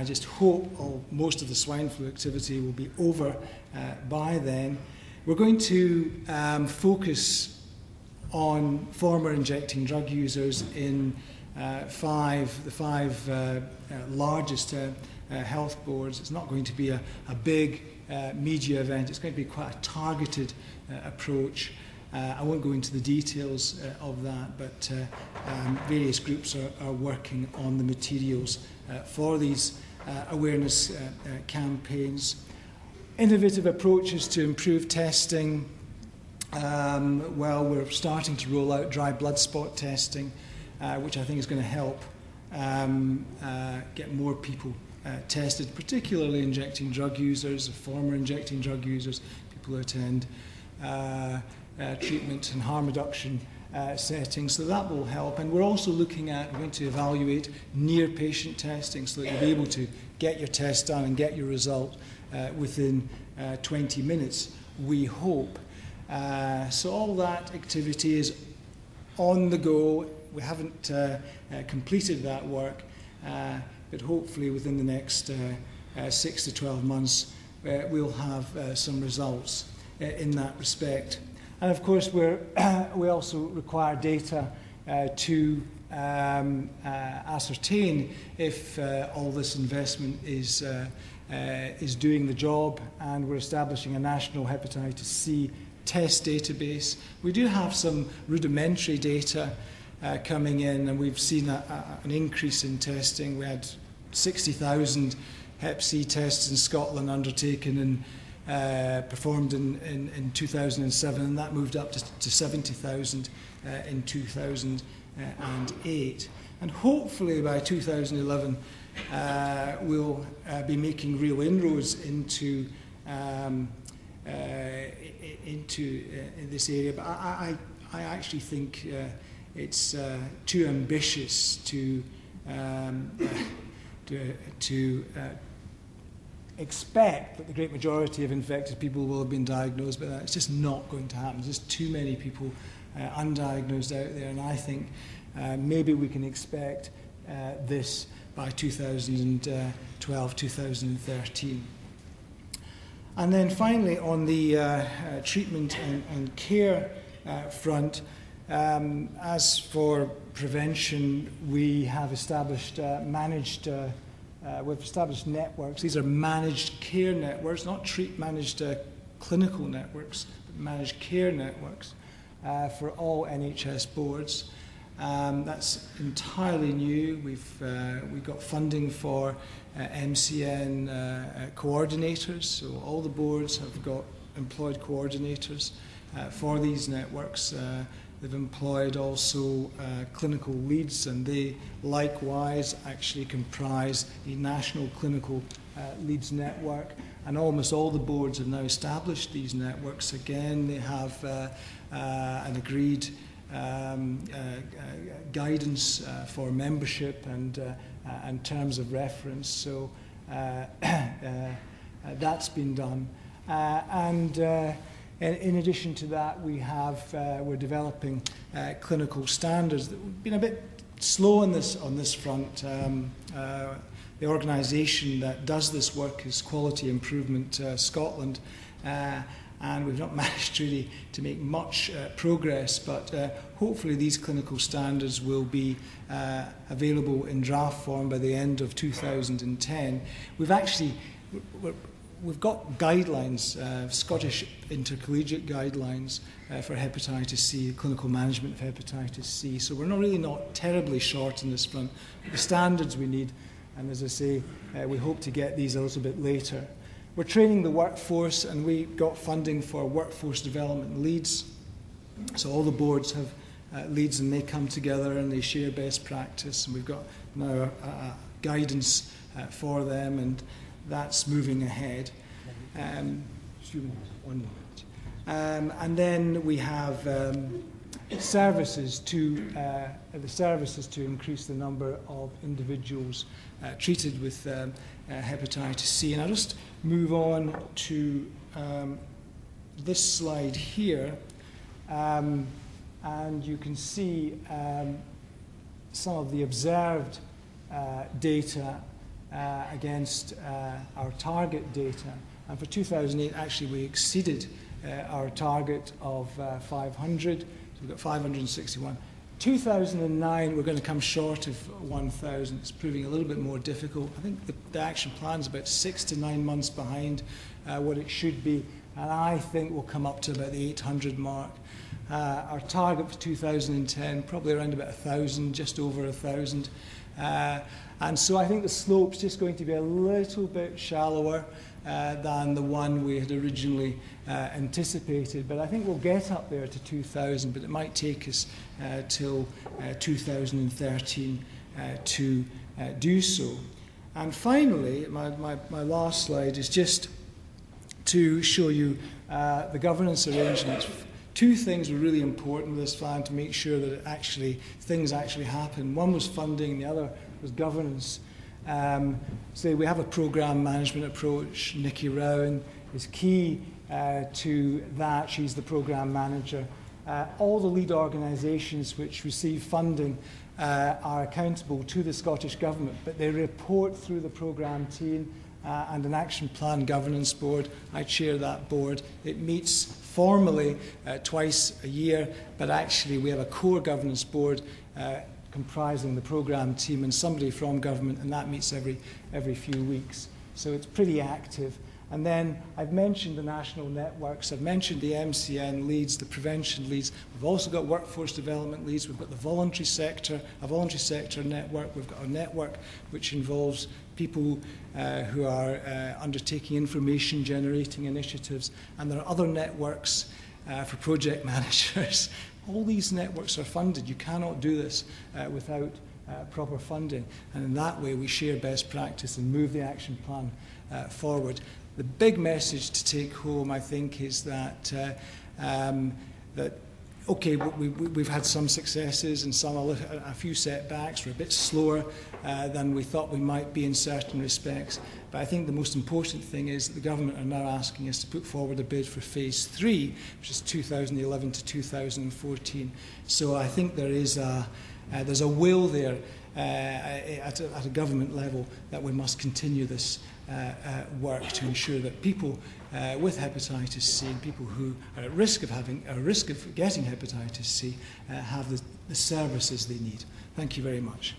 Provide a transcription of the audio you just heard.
I just hope most of the swine flu activity will be over by then. We're going to focus on former injecting drug users in the five largest health boards. It's not going to be a big media event. It's going to be quite a targeted approach. I won't go into the details of that, but various groups are working on the materials for these awareness campaigns. Innovative approaches to improve testing. Well, we're starting to roll out dry blood spot testing, which I think is going to help get more people tested, particularly injecting drug users, former injecting drug users, people who attend treatment and harm reduction settings. So that will help. And we're also looking at, we're going to evaluate near patient testing so that you'll be able to get your test done and get your result within 20 minutes, we hope. So all that activity is on the go. We haven't completed that work, but hopefully within the next 6 to 12 months we'll have some results in that respect. And of course we also require data to ascertain if all this investment is doing the job, and we're establishing a national hepatitis C test database. We do have some rudimentary data coming in, and we've seen an increase in testing. We had 60,000 Hep C tests in Scotland undertaken and performed in 2007, and that moved up to 70,000 in 2008. And hopefully by 2011 we'll be making real inroads into this area. But I actually think it's too ambitious to expect that the great majority of infected people will have been diagnosed, but it's just not going to happen. There's just too many people undiagnosed out there, and I think maybe we can expect this by 2012, 2013. And then finally, on the treatment and care front, as for prevention, we have established we've established networks. These are managed care networks, not managed clinical networks, but managed care networks for all NHS boards. That's entirely new. We've got funding for MCN coordinators, so all the boards have got employed coordinators for these networks. They've employed also clinical leads, and they likewise actually comprise a national clinical leads network. And almost all the boards have now established these networks. Again, they have an agreed guidance for membership and terms of reference. So that's been done. In addition to that, we're developing clinical standards. We've been a bit slow on this front. The organisation that does this work is Quality Improvement Scotland, and we've not managed really to make much progress, but hopefully these clinical standards will be available in draft form by the end of 2010. We've got guidelines, Scottish intercollegiate guidelines for hepatitis C, clinical management of hepatitis C. So we're not terribly short on this front. But the standards we need, and as I say, we hope to get these a little bit later. We're training the workforce, and we got funding for workforce development leads. So all the boards have leads, and they come together and they share best practice. And we've got now guidance for them, and that's moving ahead. And then we have services to increase the number of individuals treated with hepatitis C. And I'll just move on to this slide here, and you can see some of the observed data against our target data. And for 2008, actually, we exceeded our target of 500. So we've got 561. 2009, we're going to come short of 1,000. It's proving a little bit more difficult. I think the action plan is about 6 to 9 months behind what it should be. And I think we'll come up to about the 800 mark. Our target for 2010, probably around about 1,000, just over 1,000. And so I think the slope's just going to be a little bit shallower than the one we had originally anticipated. But I think we'll get up there to 2,000, but it might take us till 2013 to do so. And finally, my last slide is just to show you the governance arrangements. Two things were really important with this plan to make sure that things actually happen. One was funding, the other was governance. So we have a program management approach. Nikki Rowan is key to that. She's the program manager. All the lead organisations which receive funding are accountable to the Scottish Government, but they report through the programme team and an action plan governance board. I chair that board. It meets formally twice a year, but actually we have a core governance board comprising the programme team and somebody from government, and that meets every few weeks. So it's pretty active. And then I've mentioned the national networks, I've mentioned the MCN leads, the prevention leads. We've also got workforce development leads, we've got the voluntary sector, a voluntary sector network, we've got a network which involves people who are undertaking information generating initiatives, and there are other networks for project managers. All these networks are funded. You cannot do this without proper funding, and in that way we share best practice and move the action plan forward. The big message to take home, I think, is that okay, we've had some successes and a few setbacks. We're a bit slower than we thought we might be in certain respects. But I think the most important thing is that the government are now asking us to put forward a bid for phase 3, which is 2011 to 2014. So I think there's a will there at a government level that we must continue this work to ensure that people with hepatitis C and people who are at risk of getting hepatitis C have the services they need. Thank you very much.